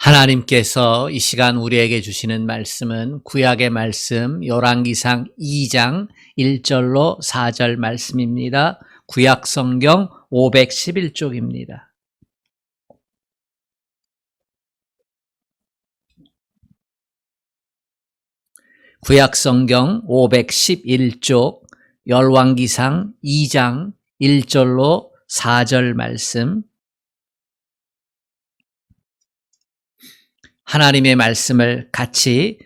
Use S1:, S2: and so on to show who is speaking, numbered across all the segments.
S1: 하나님께서 이 시간 우리에게 주시는 말씀은 구약의 말씀 열왕기상 2장 1절로 4절 말씀입니다. 구약 성경 511쪽입니다. 구약 성경 511쪽 열왕기상 2장 1절로 4절 말씀, 하나님의 말씀을 같이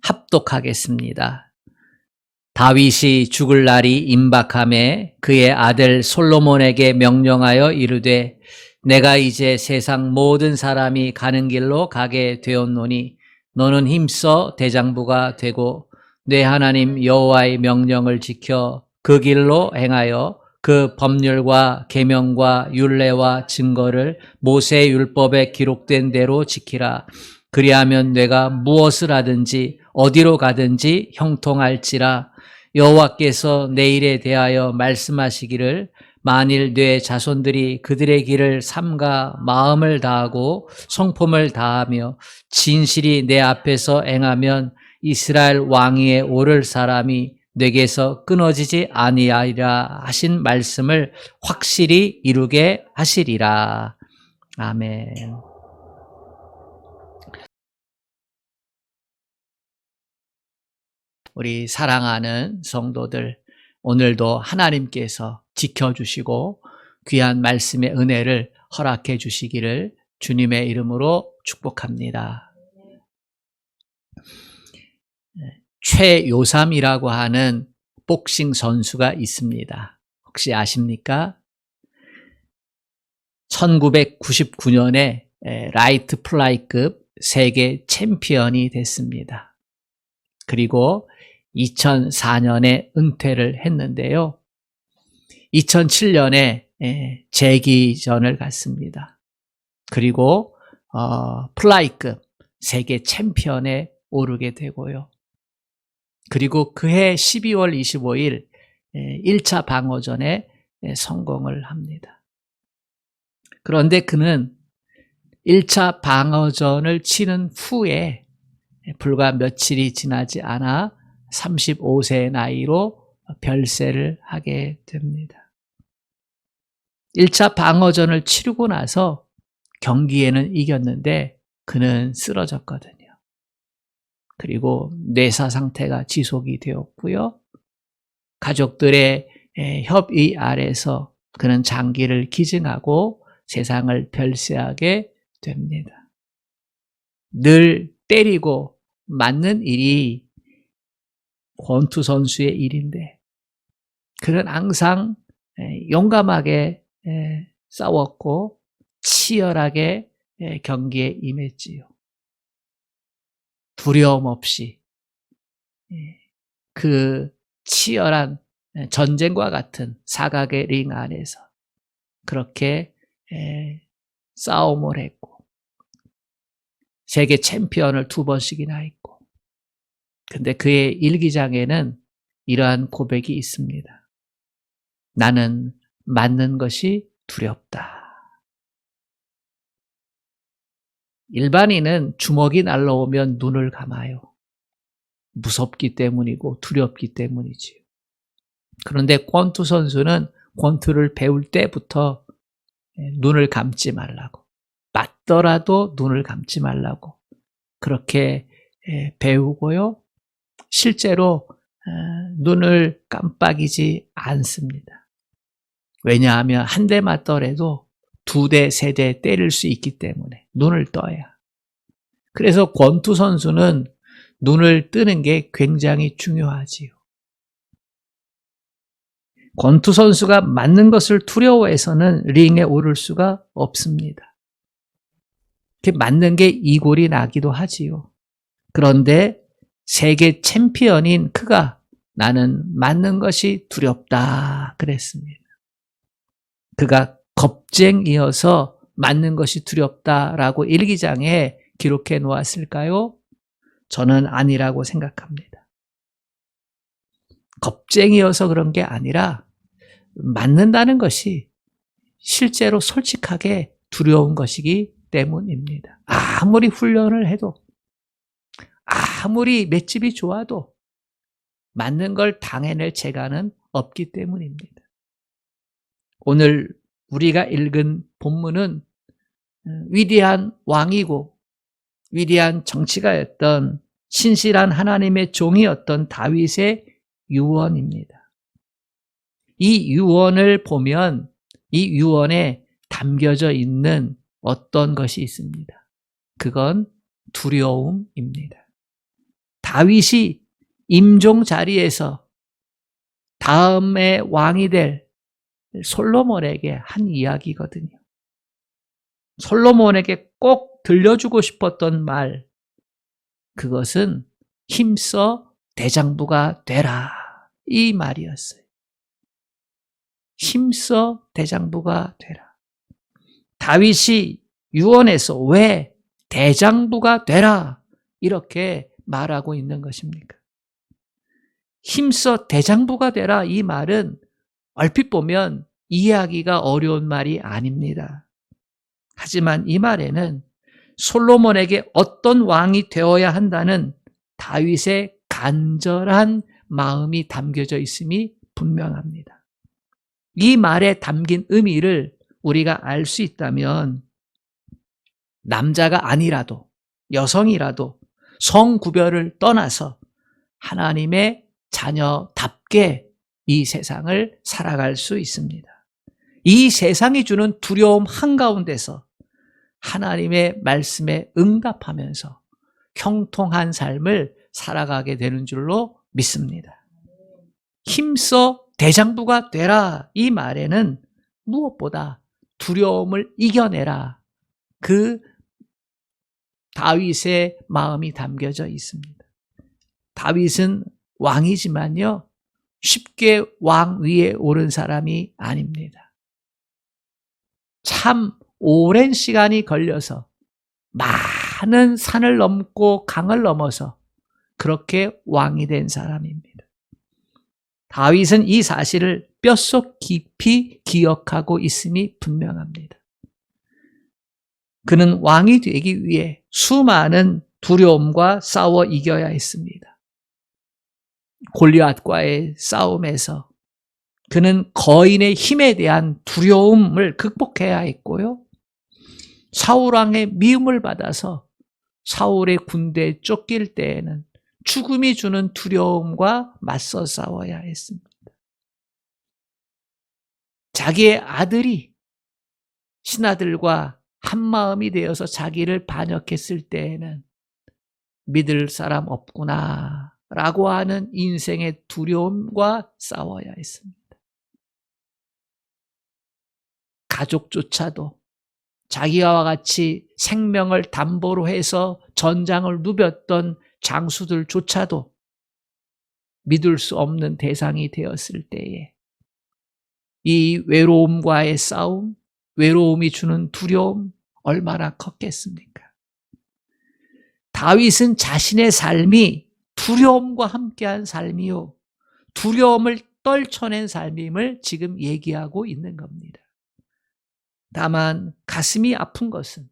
S1: 합독하겠습니다. 다윗이 죽을 날이 임박함에 그의 아들 솔로몬에게 명령하여 이르되 내가 이제 세상 모든 사람이 가는 길로 가게 되었노니 너는 힘써 대장부가 되고 내 하나님 여호와의 명령을 지켜 그 길로 행하여 그 법률과 계명과 율례와 증거를 모세의 율법에 기록된 대로 지키라. 그리하면 내가 무엇을 하든지 어디로 가든지 형통할지라. 여호와께서 내 일에 대하여 말씀하시기를 만일 내 자손들이 그들의 길을 삼가 마음을 다하고 성품을 다하며 진실이 내 앞에서 행하면 이스라엘 왕위에 오를 사람이 내게서 끊어지지 아니하리라 하신 말씀을 확실히 이루게 하시리라. 아멘. 우리 사랑하는 성도들, 오늘도 하나님께서 지켜주시고 귀한 말씀의 은혜를 허락해 주시기를 주님의 이름으로 축복합니다. 최요삼이라고 하는 복싱 선수가 있습니다. 혹시 아십니까? 1999년에 라이트 플라이급 세계 챔피언이 됐습니다. 그리고 2004년에 은퇴를 했는데요. 2007년에 재기전을 갔습니다. 그리고 플라이급 세계 챔피언에 오르게 되고요. 그리고 그해 12월 25일 1차 방어전에 성공을 합니다. 그런데 그는 1차 방어전을 치는 후에 불과 며칠이 지나지 않아 35세의 나이로 별세를 하게 됩니다. 1차 방어전을 치르고 나서 경기에는 이겼는데 그는 쓰러졌거든요. 그리고 뇌사 상태가 지속이 되었고요. 가족들의 협의 아래서 그는 장기를 기증하고 세상을 별세하게 됩니다. 늘 때리고 맞는 일이 권투 선수의 일인데 그는 항상 용감하게 싸웠고 치열하게 경기에 임했지요. 두려움 없이 그 치열한 전쟁과 같은 사각의 링 안에서 그렇게 싸움을 했고 세계 챔피언을 2번씩이나 했고, 근데 그의 일기장에는 이러한 고백이 있습니다. 나는 맞는 것이 두렵다. 일반인은 주먹이 날라오면 눈을 감아요. 무섭기 때문이고 두렵기 때문이지요. 그런데 권투 선수는 권투를 배울 때부터 눈을 감지 말라고, 맞더라도 눈을 감지 말라고 그렇게 배우고요. 실제로 눈을 깜빡이지 않습니다. 왜냐하면 한 대 맞더라도 2대, 3대 때릴 수 있기 때문에 눈을 떠야. 그래서 권투 선수는 눈을 뜨는 게 굉장히 중요하지요. 권투 선수가 맞는 것을 두려워해서는 링에 오를 수가 없습니다. 맞는 게 이골이 나기도 하지요. 그런데 세계 챔피언인 그가 나는 맞는 것이 두렵다 그랬습니다. 그가 겁쟁이어서 맞는 것이 두렵다라고 일기장에 기록해 놓았을까요? 저는 아니라고 생각합니다. 겁쟁이어서 그런 게 아니라 맞는다는 것이 실제로 솔직하게 두려운 것이기 때문입니다. 아무리 훈련을 해도, 아무리 맷집이 좋아도 맞는 걸 당해낼 재간은 없기 때문입니다. 오늘 우리가 읽은 본문은 위대한 왕이고 위대한 정치가였던 신실한 하나님의 종이었던 다윗의 유언입니다. 이 유언을 보면 이 유언에 담겨져 있는 어떤 것이 있습니다. 그건 두려움입니다. 다윗이 임종 자리에서 다음에 왕이 될 솔로몬에게 한 이야기거든요. 솔로몬에게 꼭 들려주고 싶었던 말, 그것은 힘써 대장부가 되라, 이 말이었어요. 힘써 대장부가 되라. 다윗이 유언에서 왜 대장부가 되라 이렇게 말하고 있는 것입니까? 힘써 대장부가 되라, 이 말은 얼핏 보면 이해하기가 어려운 말이 아닙니다. 하지만 이 말에는 솔로몬에게 어떤 왕이 되어야 한다는 다윗의 간절한 마음이 담겨져 있음이 분명합니다. 이 말에 담긴 의미를 우리가 알 수 있다면 남자가 아니라도 여성이라도 성구별을 떠나서 하나님의 자녀답게 이 세상을 살아갈 수 있습니다. 이 세상이 주는 두려움 한가운데서 하나님의 말씀에 응답하면서 형통한 삶을 살아가게 되는 줄로 믿습니다. 힘써 대장부가 되라, 이 말에는 무엇보다 두려움을 이겨내라, 그 다윗의 마음이 담겨져 있습니다. 다윗은 왕이지만요, 쉽게 왕 위에 오른 사람이 아닙니다. 참 오랜 시간이 걸려서 많은 산을 넘고 강을 넘어서 그렇게 왕이 된 사람입니다. 다윗은 이 사실을 뼛속 깊이 기억하고 있음이 분명합니다. 그는 왕이 되기 위해 수많은 두려움과 싸워 이겨야 했습니다. 골리앗과의 싸움에서 그는 거인의 힘에 대한 두려움을 극복해야 했고요. 사울왕의 미움을 받아서 사울의 군대에 쫓길 때에는 죽음이 주는 두려움과 맞서 싸워야 했습니다. 자기의 아들이 신하들과 한마음이 되어서 자기를 반역했을 때에는 믿을 사람 없구나 라고 하는 인생의 두려움과 싸워야 했습니다. 가족조차도 자기와 같이 생명을 담보로 해서 전장을 누볐던 장수들조차도 믿을 수 없는 대상이 되었을 때에 이 외로움과의 싸움, 외로움이 주는 두려움 얼마나 컸겠습니까? 다윗은 자신의 삶이 두려움과 함께한 삶이요, 두려움을 떨쳐낸 삶임을 지금 얘기하고 있는 겁니다. 다만 가슴이 아픈 것은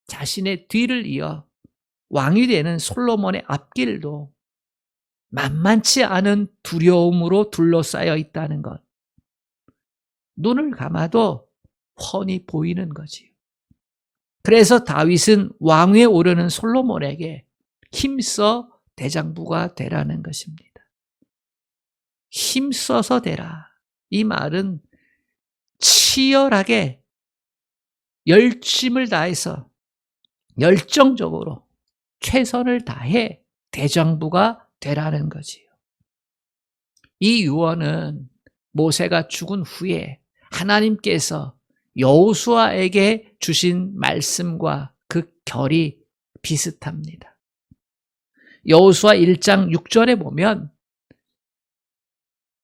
S1: 자신의 뒤를 이어 왕이 되는 솔로몬의 앞길도 만만치 않은 두려움으로 둘러싸여 있다는 것. 눈을 감아도 훤히 보이는 거지요. 그래서 다윗은 왕위에 오르는 솔로몬에게 힘써 대장부가 되라는 것입니다. 힘써서 되라. 이 말은 치열하게 열심을 다해서 열정적으로 최선을 다해 대장부가 되라는 거지요. 이 유언은 모세가 죽은 후에 하나님께서 여호수아에게 주신 말씀과 그 결이 비슷합니다. 여호수아 1장 6절에 보면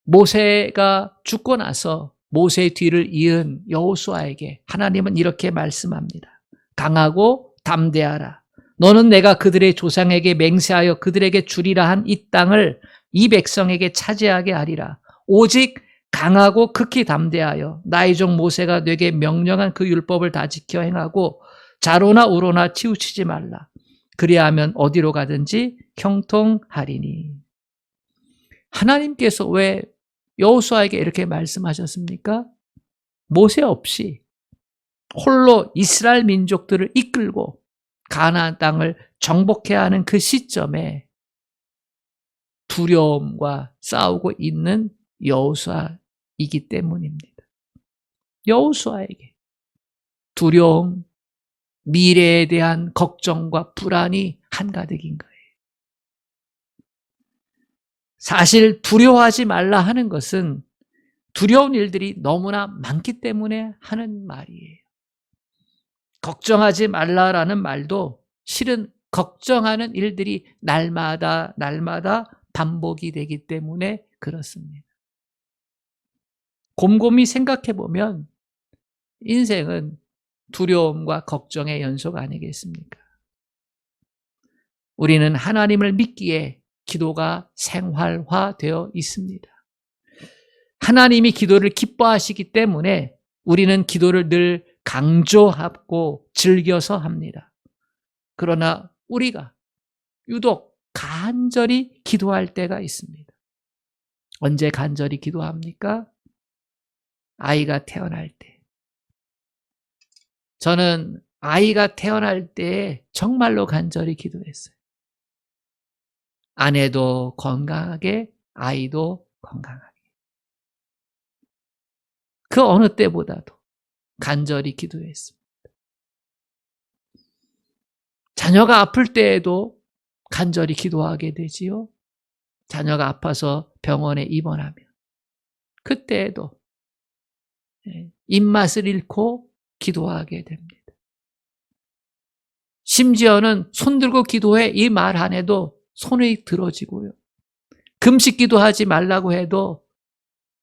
S1: 모세가 죽고 나서 모세의 뒤를 이은 여호수아에게 하나님은 이렇게 말씀합니다. 강하고 담대하라. 너는 내가 그들의 조상에게 맹세하여 그들에게 주리라 한 이 땅을 이 백성에게 차지하게 하리라. 오직 강하고 극히 담대하여 나의 종 모세가 내게 명령한 그 율법을 다 지켜 행하고 좌로나 우로나 치우치지 말라. 그리하면 어디로 가든지 형통하리니. 하나님께서 왜 여호수아에게 이렇게 말씀하셨습니까? 모세 없이 홀로 이스라엘 민족들을 이끌고 가나안 땅을 정복해야 하는 그 시점에 두려움과 싸우고 있는 여호수아이기 때문입니다. 여호수아에게 두려움, 미래에 대한 걱정과 불안이 한가득인 거예요. 사실 두려워하지 말라 하는 것은 두려운 일들이 너무나 많기 때문에 하는 말이에요. 걱정하지 말라라는 말도 실은 걱정하는 일들이 날마다 반복이 되기 때문에 그렇습니다. 곰곰이 생각해 보면 인생은 두려움과 걱정의 연속 아니겠습니까? 우리는 하나님을 믿기에 기도가 생활화되어 있습니다. 하나님이 기도를 기뻐하시기 때문에 우리는 기도를 늘 강조하고 즐겨서 합니다. 그러나 우리가 유독 간절히 기도할 때가 있습니다. 언제 간절히 기도합니까? 아이가 태어날 때. 저는 아이가 태어날 때 정말로 간절히 기도했어요. 아내도 건강하게, 아이도 건강하게. 그 어느 때보다도 간절히 기도했습니다. 자녀가 아플 때에도 간절히 기도하게 되지요. 자녀가 아파서 병원에 입원하면 그때에도 입맛을 잃고 기도하게 됩니다. 심지어는 손들고 기도해 이 말 안 해도 손이 들어지고요. 금식 기도하지 말라고 해도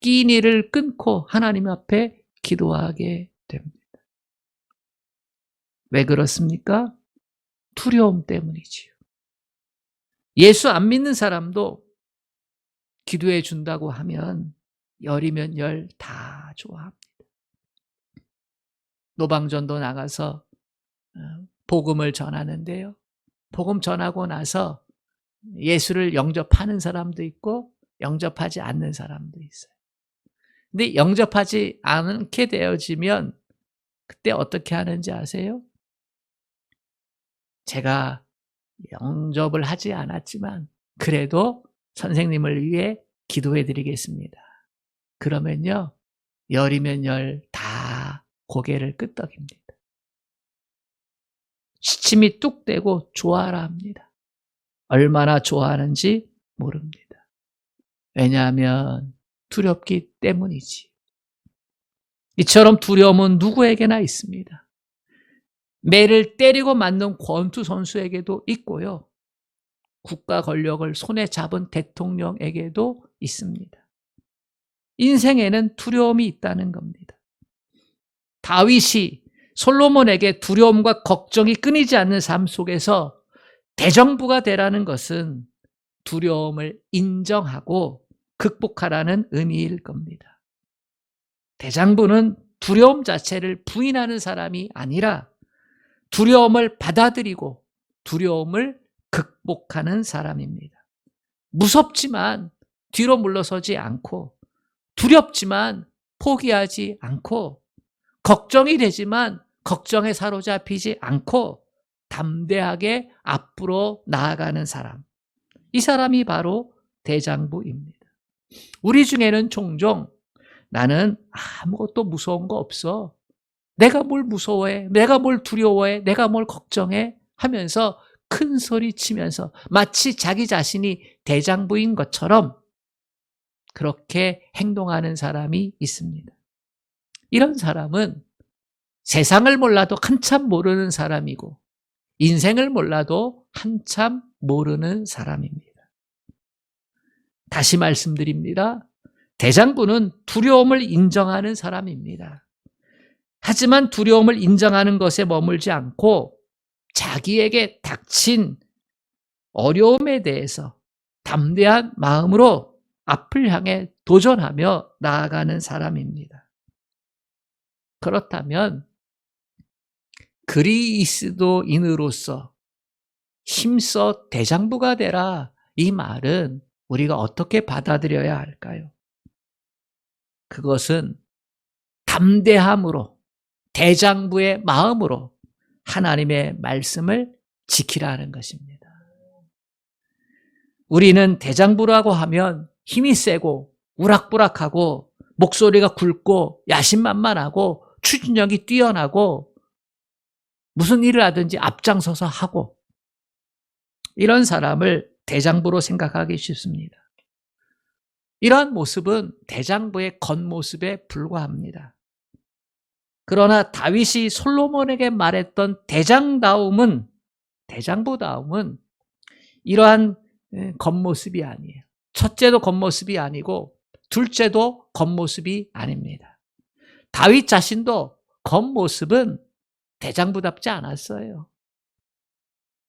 S1: 끼니를 끊고 하나님 앞에 기도하게 됩니다. 왜 그렇습니까? 두려움 때문이지요. 예수 안 믿는 사람도 기도해 준다고 하면 열이면 열 다 좋아합니다. 노방전도 나가서 복음을 전하는데요. 복음 전하고 나서 예수를 영접하는 사람도 있고 영접하지 않는 사람도 있어요. 근데 영접하지 않게 되어지면 그때 어떻게 하는지 아세요? 제가 영접을 하지 않았지만 그래도 선생님을 위해 기도해 드리겠습니다. 그러면요, 열이면 열 다 고개를 끄덕입니다. 시침이 뚝 떼고 좋아라 합니다. 얼마나 좋아하는지 모릅니다. 왜냐하면 두렵기 때문이지. 이처럼 두려움은 누구에게나 있습니다. 매를 때리고 맞는 권투 선수에게도 있고요. 국가 권력을 손에 잡은 대통령에게도 있습니다. 인생에는 두려움이 있다는 겁니다. 다윗이 솔로몬에게 두려움과 걱정이 끊이지 않는 삶 속에서 대정부가 되라는 것은 두려움을 인정하고 극복하라는 의미일 겁니다. 대장부는 두려움 자체를 부인하는 사람이 아니라 두려움을 받아들이고 두려움을 극복하는 사람입니다. 무섭지만 뒤로 물러서지 않고, 두렵지만 포기하지 않고, 걱정이 되지만 걱정에 사로잡히지 않고 담대하게 앞으로 나아가는 사람. 이 사람이 바로 대장부입니다. 우리 중에는 종종 나는 아무것도 무서운 거 없어. 내가 뭘 무서워해? 내가 뭘 두려워해? 내가 뭘 걱정해? 하면서 큰 소리 치면서 마치 자기 자신이 대장부인 것처럼 그렇게 행동하는 사람이 있습니다. 이런 사람은 세상을 몰라도 한참 모르는 사람이고 인생을 몰라도 한참 모르는 사람입니다. 다시 말씀드립니다. 대장부는 두려움을 인정하는 사람입니다. 하지만 두려움을 인정하는 것에 머물지 않고 자기에게 닥친 어려움에 대해서 담대한 마음으로 앞을 향해 도전하며 나아가는 사람입니다. 그렇다면 그리스도인으로서 힘써 대장부가 되라. 이 말은 우리가 어떻게 받아들여야 할까요? 그것은 담대함으로, 대장부의 마음으로 하나님의 말씀을 지키라는 것입니다. 우리는 대장부라고 하면 힘이 세고 우락부락하고 목소리가 굵고 야심만만하고 추진력이 뛰어나고 무슨 일을 하든지 앞장서서 하고, 이런 사람을 대장부로 생각하기 쉽습니다. 이러한 모습은 대장부의 겉모습에 불과합니다. 그러나 다윗이 솔로몬에게 말했던 대장부다움은 이러한 겉모습이 아니에요. 첫째도 겉모습이 아니고 둘째도 겉모습이 아닙니다. 다윗 자신도 겉모습은 대장부답지 않았어요.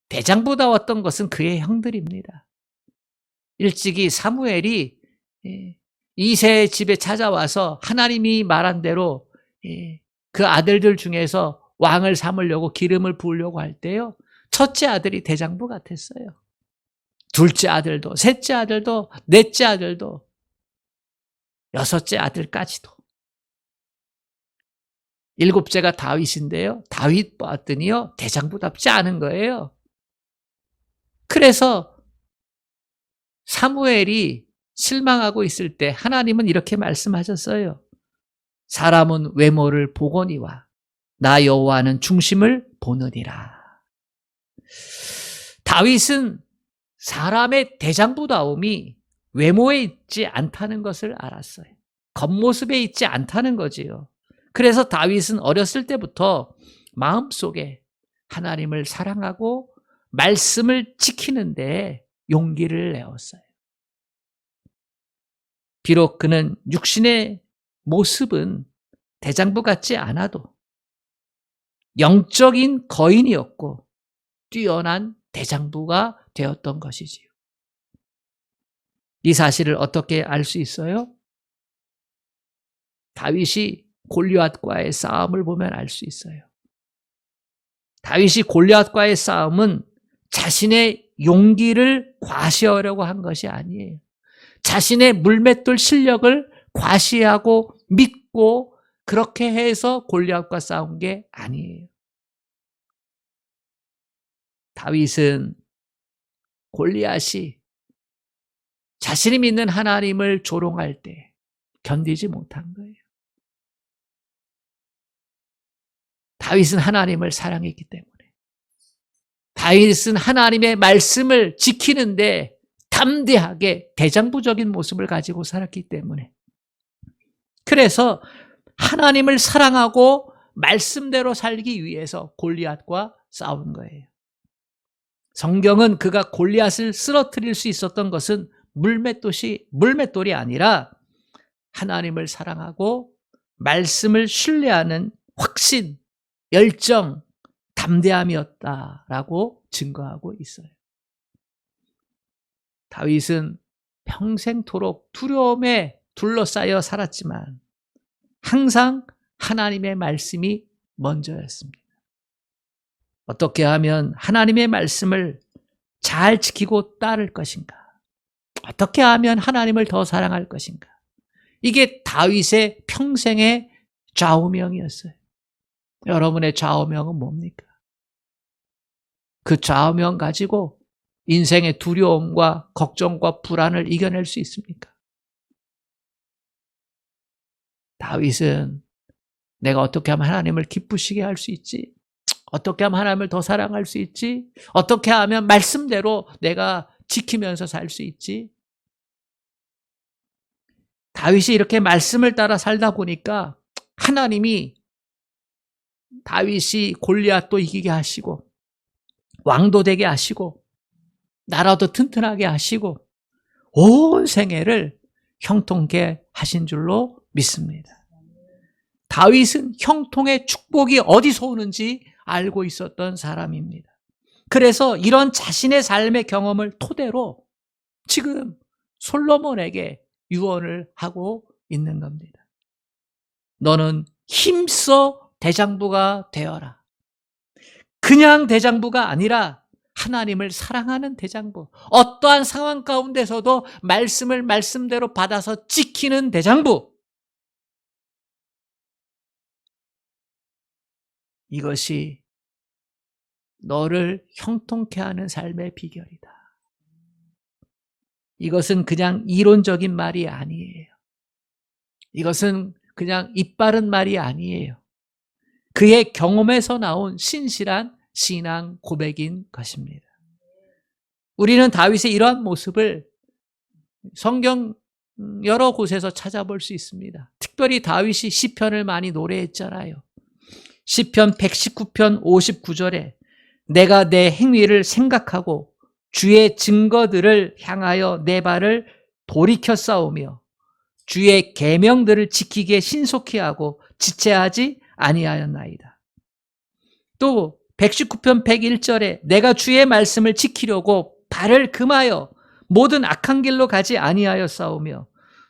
S1: 대장부다웠던 것은 그의 형들입니다. 일찍이 사무엘이 이새의 집에 찾아와서 하나님이 말한 대로 그 아들들 중에서 왕을 삼으려고 기름을 부으려고 할 때요, 첫째 아들이 대장부 같았어요. 둘째 아들도, 셋째 아들도, 넷째 아들도, 여섯째 아들까지도. 일곱째가 다윗인데요, 다윗 봤더니요 대장부답지 않은 거예요. 그래서 사무엘이 실망하고 있을 때 하나님은 이렇게 말씀하셨어요. 사람은 외모를 보거니와 나 여호와는 중심을 보느니라. 다윗은 사람의 대장부다움이 외모에 있지 않다는 것을 알았어요. 겉모습에 있지 않다는 거지요. 그래서 다윗은 어렸을 때부터 마음속에 하나님을 사랑하고 말씀을 지키는데 용기를 내었어요. 비록 그는 육신의 모습은 대장부 같지 않아도 영적인 거인이었고 뛰어난 대장부가 되었던 것이지요. 이 사실을 어떻게 알 수 있어요? 다윗이 골리앗과의 싸움을 보면 알 수 있어요. 다윗이 골리앗과의 싸움은 자신의 용기를 과시하려고 한 것이 아니에요. 자신의 물맷돌 실력을 과시하고 믿고 그렇게 해서 골리앗과 싸운 게 아니에요. 다윗은 골리앗이 자신이 믿는 하나님을 조롱할 때 견디지 못한 거예요. 다윗은 하나님을 사랑했기 때문에, 다윗은 하나님의 말씀을 지키는데 담대하게 대장부적인 모습을 가지고 살았기 때문에, 그래서 하나님을 사랑하고 말씀대로 살기 위해서 골리앗과 싸운 거예요. 성경은 그가 골리앗을 쓰러뜨릴 수 있었던 것은 물맷돌이 아니라 하나님을 사랑하고 말씀을 신뢰하는 확신, 열정, 담대함이었다라고 증거하고 있어요. 다윗은 평생토록 두려움에 둘러싸여 살았지만 항상 하나님의 말씀이 먼저였습니다. 어떻게 하면 하나님의 말씀을 잘 지키고 따를 것인가? 어떻게 하면 하나님을 더 사랑할 것인가? 이게 다윗의 평생의 좌우명이었어요. 여러분의 좌우명은 뭡니까? 그 좌우명 가지고 인생의 두려움과 걱정과 불안을 이겨낼 수 있습니까? 다윗은 내가 어떻게 하면 하나님을 기쁘시게 할 수 있지? 어떻게 하면 하나님을 더 사랑할 수 있지? 어떻게 하면 말씀대로 내가 지키면서 살 수 있지? 다윗이 이렇게 말씀을 따라 살다 보니까 하나님이 다윗이 골리앗도 이기게 하시고 왕도 되게 하시고 나라도 튼튼하게 하시고 온 생애를 형통케 하신 줄로 믿습니다. 다윗은 형통의 축복이 어디서 오는지 알고 있었던 사람입니다. 그래서 이런 자신의 삶의 경험을 토대로 지금 솔로몬에게 유언을 하고 있는 겁니다. 너는 힘써 대장부가 되어라. 그냥 대장부가 아니라 하나님을 사랑하는 대장부. 어떠한 상황 가운데서도 말씀을 말씀대로 받아서 지키는 대장부. 이것이 너를 형통케 하는 삶의 비결이다. 이것은 그냥 이론적인 말이 아니에요. 이것은 그냥 입바른 말이 아니에요. 그의 경험에서 나온 신실한 신앙 고백인 것입니다. 우리는 다윗의 이러한 모습을 성경 여러 곳에서 찾아볼 수 있습니다. 특별히 다윗이 시편을 많이 노래했잖아요. 시편 119편 59절에 내가 내 행위를 생각하고 주의 증거들을 향하여 내 발을 돌이켜 싸우며 주의 계명들을 지키기에 신속히 하고 지체하지 아니하였나이다. 또 119편 101절에 내가 주의 말씀을 지키려고 발을 금하여 모든 악한 길로 가지 아니하여 싸우며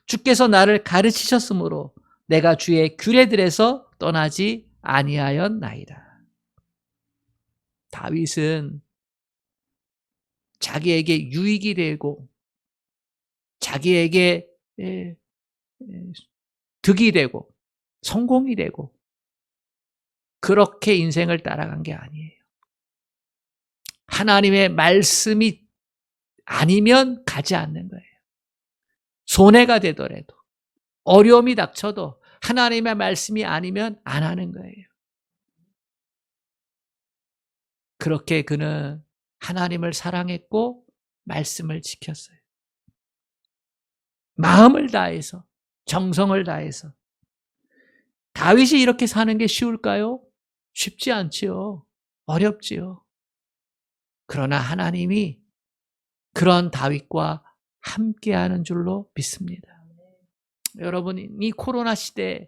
S1: 주께서 나를 가르치셨으므로 내가 주의 규례들에서 떠나지 아니하였나이다. 다윗은 자기에게 유익이 되고 자기에게 득이 되고 성공이 되고 그렇게 인생을 따라간 게 아니에요. 하나님의 말씀이 아니면 가지 않는 거예요. 손해가 되더라도 어려움이 닥쳐도 하나님의 말씀이 아니면 안 하는 거예요. 그렇게 그는 하나님을 사랑했고 말씀을 지켰어요. 마음을 다해서, 정성을 다해서. 다윗이 이렇게 사는 게 쉬울까요? 쉽지 않지요. 어렵지요. 그러나 하나님이 그런 다윗과 함께하는 줄로 믿습니다. 여러분, 이 코로나 시대에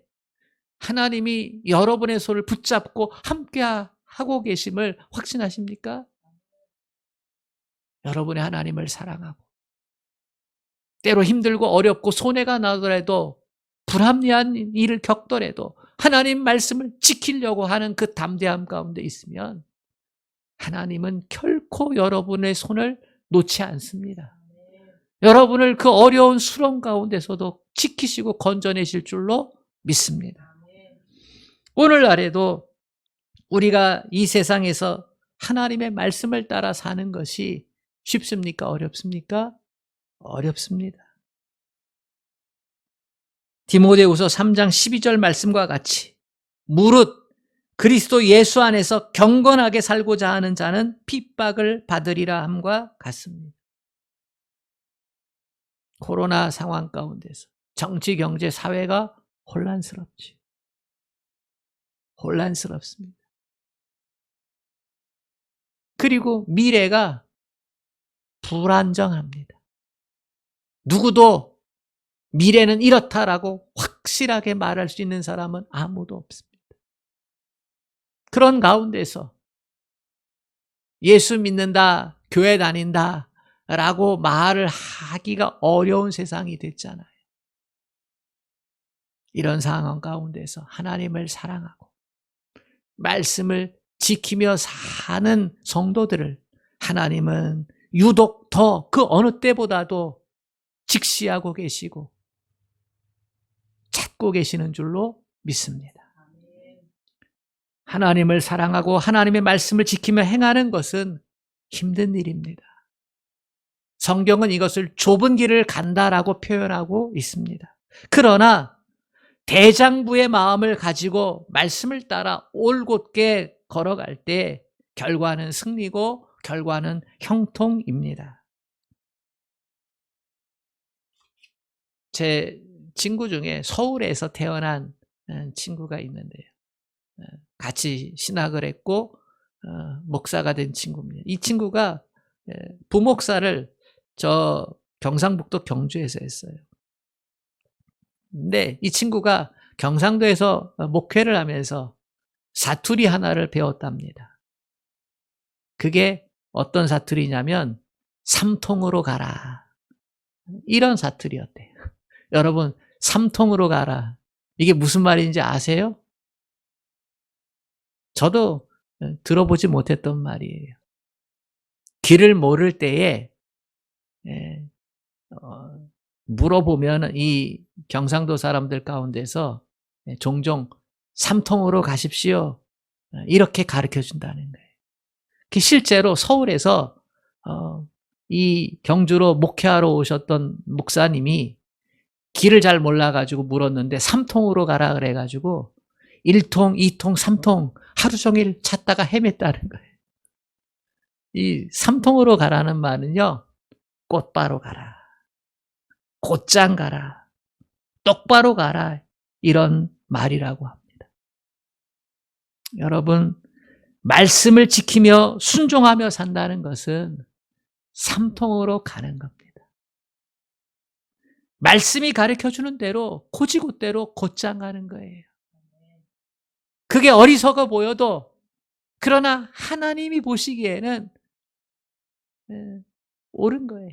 S1: 하나님이 여러분의 손을 붙잡고 함께하고 계심을 확신하십니까? 여러분의 하나님을 사랑하고 때로 힘들고 어렵고 손해가 나더라도 불합리한 일을 겪더라도 하나님 말씀을 지키려고 하는 그 담대함 가운데 있으면 하나님은 결코 여러분의 손을 놓지 않습니다. 여러분을 그 어려운 수렁 가운데서도 지키시고 건져내실 줄로 믿습니다. 오늘날에도 우리가 이 세상에서 하나님의 말씀을 따라 사는 것이 쉽습니까? 어렵습니까? 어렵습니다. 디모데후서 3장 12절 말씀과 같이 무릇 그리스도 예수 안에서 경건하게 살고자 하는 자는 핍박을 받으리라 함과 같습니다. 코로나 상황 가운데서 정치, 경제, 사회가 혼란스럽지. 혼란스럽습니다. 그리고 미래가 불안정합니다. 누구도 미래는 이렇다라고 확실하게 말할 수 있는 사람은 아무도 없습니다. 그런 가운데서 예수 믿는다, 교회 다닌다 라고 말을 하기가 어려운 세상이 됐잖아요. 이런 상황 가운데서 하나님을 사랑하고 말씀을 지키며 사는 성도들을 하나님은 유독 더 그 어느 때보다도 직시하고 계시고 찾고 계시는 줄로 믿습니다. 하나님을 사랑하고 하나님의 말씀을 지키며 행하는 것은 힘든 일입니다. 성경은 이것을 좁은 길을 간다라고 표현하고 있습니다. 그러나 대장부의 마음을 가지고 말씀을 따라 올곧게 걸어갈 때 결과는 승리고 결과는 형통입니다. 제 친구 중에 서울에서 태어난 친구가 있는데요. 같이 신학을 했고 목사가 된 친구입니다. 이 친구가 부목사를 저 경상북도 경주에서 했어요. 근데 이 친구가 경상도에서 목회를 하면서 사투리 하나를 배웠답니다. 그게 어떤 사투리냐면 삼통으로 가라. 이런 사투리였대요. 여러분, 삼통으로 가라. 이게 무슨 말인지 아세요? 저도 들어보지 못했던 말이에요. 길을 모를 때에 물어보면 이 경상도 사람들 가운데서 종종 삼통으로 가십시오. 이렇게 가르쳐 준다는 거예요. 실제로 서울에서 이 경주로 목회하러 오셨던 목사님이 길을 잘 몰라가지고 물었는데 삼통으로 가라 그래가지고 1통, 2통, 3통 하루 종일 찾다가 헤맸다는 거예요. 이 삼통으로 가라는 말은요, 곧바로 가라, 곧장 가라, 똑바로 가라, 이런 말이라고 합니다. 여러분, 말씀을 지키며 순종하며 산다는 것은 삼통으로 가는 겁니다. 말씀이 가르쳐주는 대로 고지고대로 곧장 가는 거예요. 그게 어리석어 보여도 그러나 하나님이 보시기에는 옳은 거예요.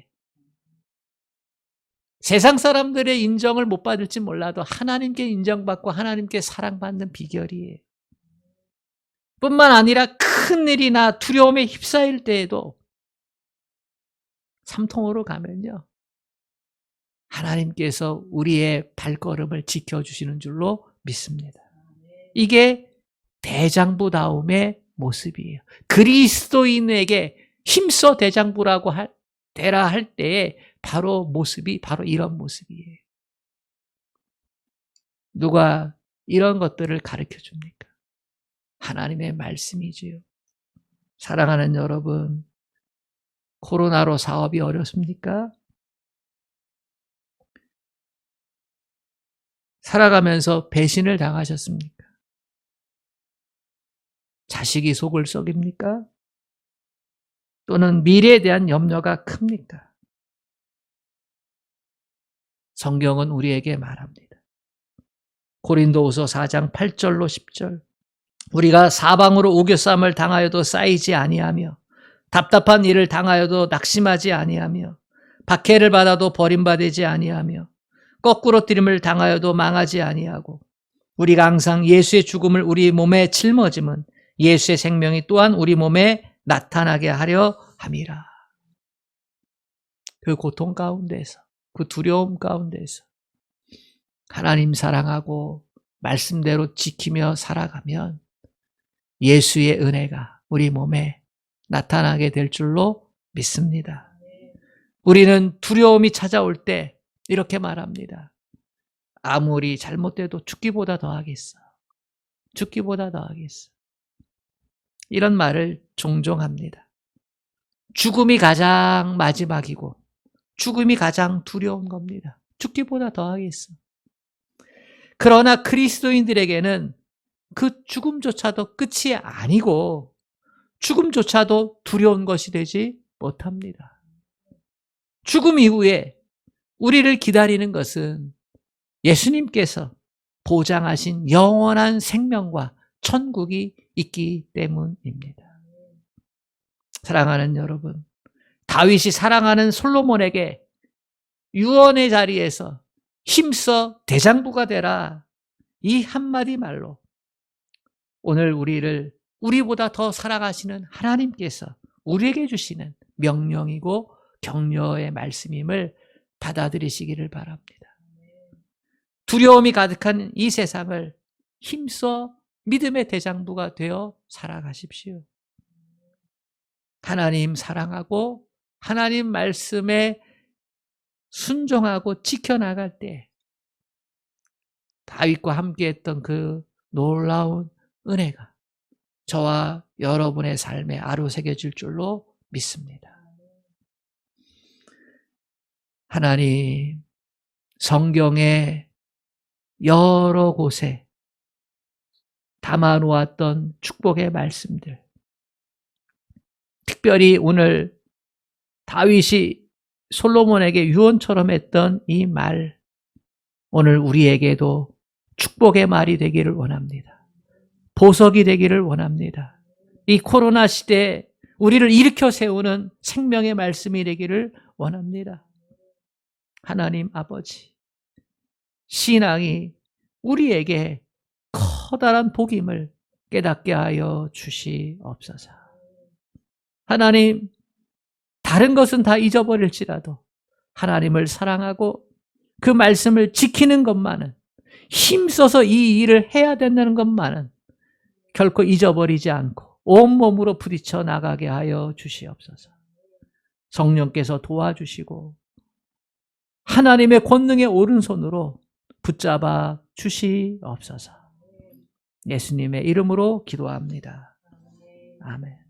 S1: 세상 사람들의 인정을 못 받을지 몰라도 하나님께 인정받고 하나님께 사랑받는 비결이에요. 뿐만 아니라 큰 일이나 두려움에 휩싸일 때에도 삼통으로 가면요, 하나님께서 우리의 발걸음을 지켜주시는 줄로 믿습니다. 이게 대장부다움의 모습이에요. 그리스도인에게 힘써 대장부라고 되라 할 때에 바로 모습이 바로 이런 모습이에요. 누가 이런 것들을 가르쳐 줍니까? 하나님의 말씀이지요. 사랑하는 여러분, 코로나로 사업이 어렵습니까? 살아가면서 배신을 당하셨습니까? 자식이 속을 썩입니까? 또는 미래에 대한 염려가 큽니까? 성경은 우리에게 말합니다. 고린도후서 4장 8절로 10절. 우리가 사방으로 우겨쌈을 당하여도 쌓이지 아니하며 답답한 일을 당하여도 낙심하지 아니하며 박해를 받아도 버림받지 아니하며 거꾸로 뜨림을 당하여도 망하지 아니하고 우리가 항상 예수의 죽음을 우리 몸에 짊어짐은 예수의 생명이 또한 우리 몸에 나타나게 하려 함이라. 그 고통 가운데서, 그 두려움 가운데서 하나님 사랑하고 말씀대로 지키며 살아가면 예수의 은혜가 우리 몸에 나타나게 될 줄로 믿습니다. 우리는 두려움이 찾아올 때 이렇게 말합니다. 아무리 잘못돼도 죽기보다 더하겠어. 죽기보다 더하겠어. 이런 말을 종종 합니다. 죽음이 가장 마지막이고 죽음이 가장 두려운 겁니다. 죽기보다 더하겠어. 그러나 그리스도인들에게는 그 죽음조차도 끝이 아니고 죽음조차도 두려운 것이 되지 못합니다. 죽음 이후에 우리를 기다리는 것은 예수님께서 보장하신 영원한 생명과 천국이 있기 때문입니다. 사랑하는 여러분, 다윗이 사랑하는 솔로몬에게 유언의 자리에서 힘써 대장부가 되라, 이 한마디 말로 오늘 우리보다 더 사랑하시는 하나님께서 우리에게 주시는 명령이고 격려의 말씀임을 받아들이시기를 바랍니다. 두려움이 가득한 이 세상을 힘써 믿음의 대장부가 되어 살아가십시오. 하나님 사랑하고 하나님 말씀에 순종하고 지켜나갈 때 다윗과 함께했던 그 놀라운 은혜가 저와 여러분의 삶에 아로새겨질 줄로 믿습니다. 하나님, 성경의 여러 곳에 담아놓았던 축복의 말씀들, 특별히 오늘 다윗이 솔로몬에게 유언처럼 했던 이 말, 오늘 우리에게도 축복의 말이 되기를 원합니다. 보석이 되기를 원합니다. 이 코로나 시대에 우리를 일으켜 세우는 생명의 말씀이 되기를 원합니다. 하나님 아버지, 신앙이 우리에게 커다란 복임을 깨닫게 하여 주시옵소서. 하나님, 다른 것은 다 잊어버릴지라도 하나님을 사랑하고 그 말씀을 지키는 것만은, 힘써서 이 일을 해야 된다는 것만은 결코 잊어버리지 않고 온몸으로 부딪혀 나가게 하여 주시옵소서. 성령께서 도와주시고 하나님의 권능의 오른손으로 붙잡아 주시옵소서. 예수님의 이름으로 기도합니다. 아멘.